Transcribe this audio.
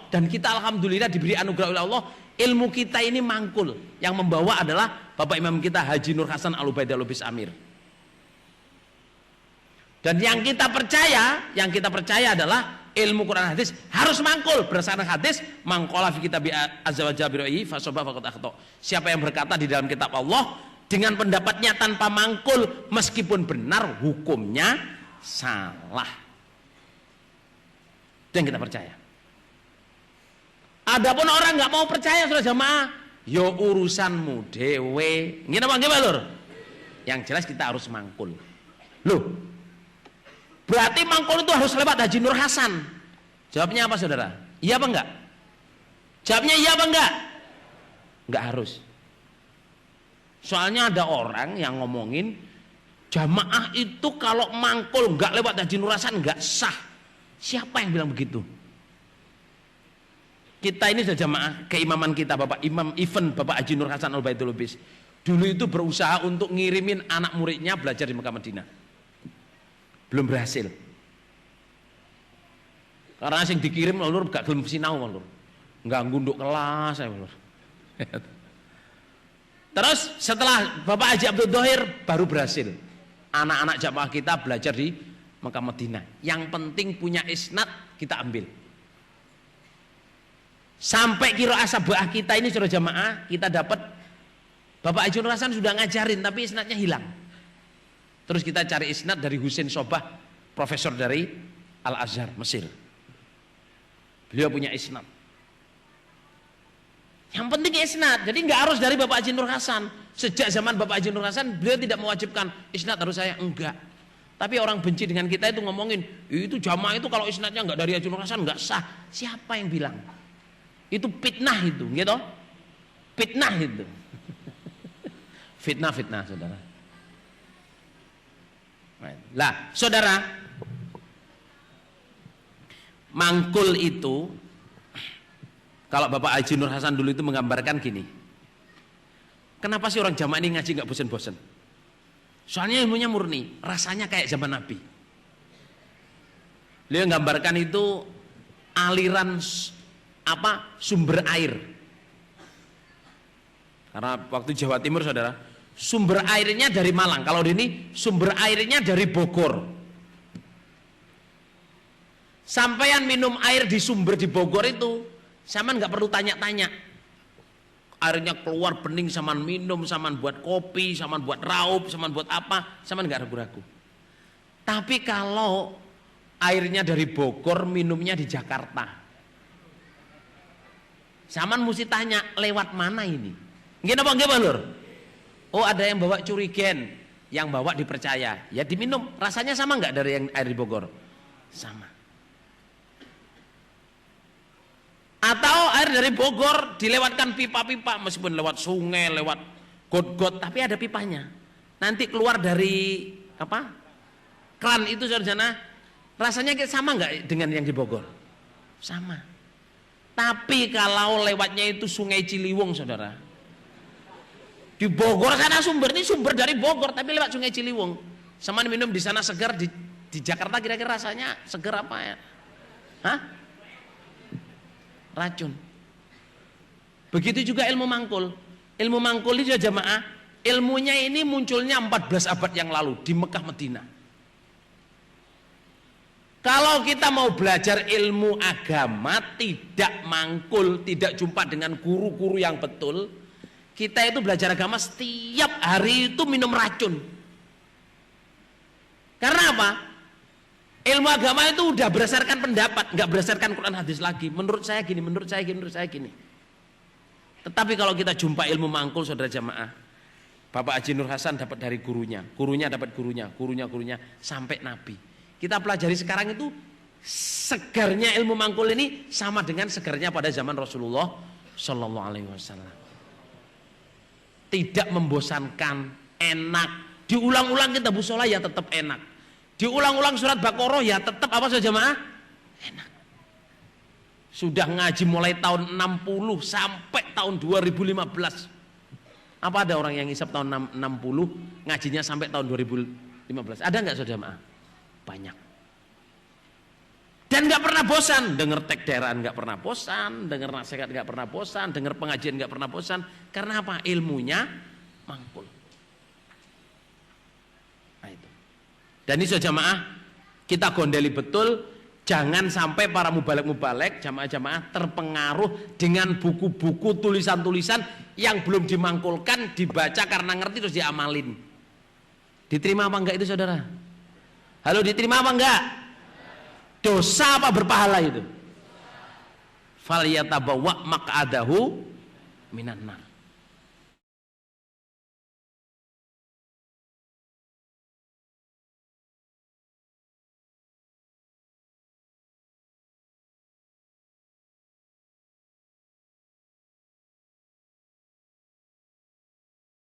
Dan kita alhamdulillah diberi anugerah oleh Allah, ilmu kita ini mangkul. Yang membawa adalah Bapak Imam kita Haji Nur Hasan Al-Ubaidah Lubis Amir. Dan yang kita percaya adalah ilmu Quran hadis harus mangkul berdasarkan hadis, mangkola fi kitab azza wa jalla bi fasoba faqad akhta. Siapa yang berkata di dalam kitab Allah dengan pendapatnya tanpa mangkul meskipun benar hukumnya salah. Dan kita percaya. Adapun orang nggak mau percaya saudara jamaah, yo urusanmu dewe. Nggih napa nggih, Lur? Yang jelas kita harus mangkul. Loh, berarti mangkul itu harus lewat Haji Nur Hasan. Jawabnya apa saudara? Iya apa enggak? Jawabnya iya apa enggak? Enggak harus. Soalnya ada orang yang ngomongin jamaah itu kalau mangkul enggak lewat Haji Nur Hasan enggak sah. Siapa yang bilang begitu? Kita ini sudah jamaah keimaman kita, Bapak Imam event Bapak Haji Nur Hasan Al-Ubaidah Lubis. Dulu itu berusaha untuk ngirimin anak muridnya belajar di Mekah Madinah. Belum berhasil. Karena yang dikirim Lur gak gelem sinau Lur. Enggak ngunduk kelas Lur. Terus setelah Bapak Haji Abdul Thohir baru berhasil. Anak-anak jamaah kita belajar di Mekah Madinah. Yang penting punya isnad kita ambil. Sampai qiraah sab'ah kita ini saudara jamaah kita dapat Bapak Haji Nur Hasan sudah ngajarin tapi isnadnya hilang. Terus kita cari isnad dari Husain Sobah, profesor dari Al-Azhar, Mesir. Beliau punya isnad. Yang penting isnad. Jadi nggak harus dari Bapak Haji Nur Hasan. Sejak zaman Bapak Haji Nur Hasan, beliau tidak mewajibkan isnad harus saya, enggak. Tapi orang benci dengan kita itu ngomongin, itu jamaah itu kalau isnadnya nggak dari Haji Nur Hasan nggak sah. Siapa yang bilang? Itu fitnah itu, gitu. Fitnah itu. Fitnah saudara. Lah, saudara, mangkul itu kalau Bapak Haji Nur Hasan dulu itu menggambarkan gini. Kenapa sih orang jamaah ini ngaji nggak bosan-bosan? Soalnya ilmunya murni, rasanya kayak zaman Nabi. Beliau menggambarkan itu aliran sumber air. Karena waktu Jawa Timur saudara, sumber airnya dari Malang. Kalau ini sumber airnya dari Bogor. Sampean minum air di sumber di Bogor itu, saman nggak perlu tanya-tanya. Airnya keluar bening, saman minum, saman buat kopi, saman buat raup, saman buat apa, saman nggak ragu-ragu. Tapi kalau airnya dari Bogor, minumnya di Jakarta, saman mesti tanya lewat mana ini. Nggih napa nggih, Lur? Oh, ada yang bawa curigen, yang bawa dipercaya. Ya diminum, rasanya sama nggak dari yang air di Bogor? Sama. Atau air dari Bogor dilewatkan pipa-pipa, meskipun lewat sungai, lewat got-got, tapi ada pipanya. Nanti keluar dari kran itu saudara, rasanya sama nggak dengan yang di Bogor? Sama. Tapi kalau lewatnya itu Sungai Ciliwung saudara, di Bogor sana sumber dari Bogor tapi lewat Sungai Ciliwung, sama minum di sana segar, di Jakarta kira-kira rasanya segar apa ya? Hah? Racun. Begitu juga ilmu mangkul. Ilmu mangkul itu jamaah, ilmunya ini munculnya 14 abad yang lalu di Mekah Madinah. Kalau kita mau belajar ilmu agama tidak mangkul, tidak jumpa dengan guru-guru yang betul, kita itu belajar agama setiap hari itu minum racun. Karena apa? Ilmu agama itu udah berdasarkan pendapat, nggak berdasarkan Quran hadis lagi. Menurut saya gini, menurut saya gini, menurut saya gini. Tetapi kalau kita jumpa ilmu mangkul saudara jamaah, Bapak Haji Nur Hasan dapat dari gurunya, gurunya dapat gurunya, gurunya sampai Nabi. Kita pelajari sekarang itu segarnya ilmu mangkul ini sama dengan segarnya pada zaman Rasulullah Shallallahu Alaihi Wasallam. Tidak membosankan, enak. Diulang-ulang kita musola ya tetap enak. Diulang-ulang surat Baqarah ya tetap apa saja jemaah? Enak. Sudah ngaji mulai tahun 60 sampai tahun 2015. Apa ada orang yang ngisap tahun 60 ngajinya sampai tahun 2015? Ada nggak saudara jemaah? Banyak. Dan nggak pernah bosan, dengar tekderan nggak pernah bosan, dengar nasihat nggak pernah bosan, dengar pengajian nggak pernah bosan. Karena apa? Ilmunya mangkul. Nah itu. Dan ini jamaah, kita gondeli betul, jangan sampai para mubalek-mubalek, jamaah-jamaah terpengaruh dengan buku-buku tulisan-tulisan yang belum dimangkulkan, dibaca karena ngerti terus diamalin. Diterima apa enggak itu saudara? Halo, diterima apa enggak? Dosa apa berpahala itu? Falyatabawwa maq'adahu minan nar.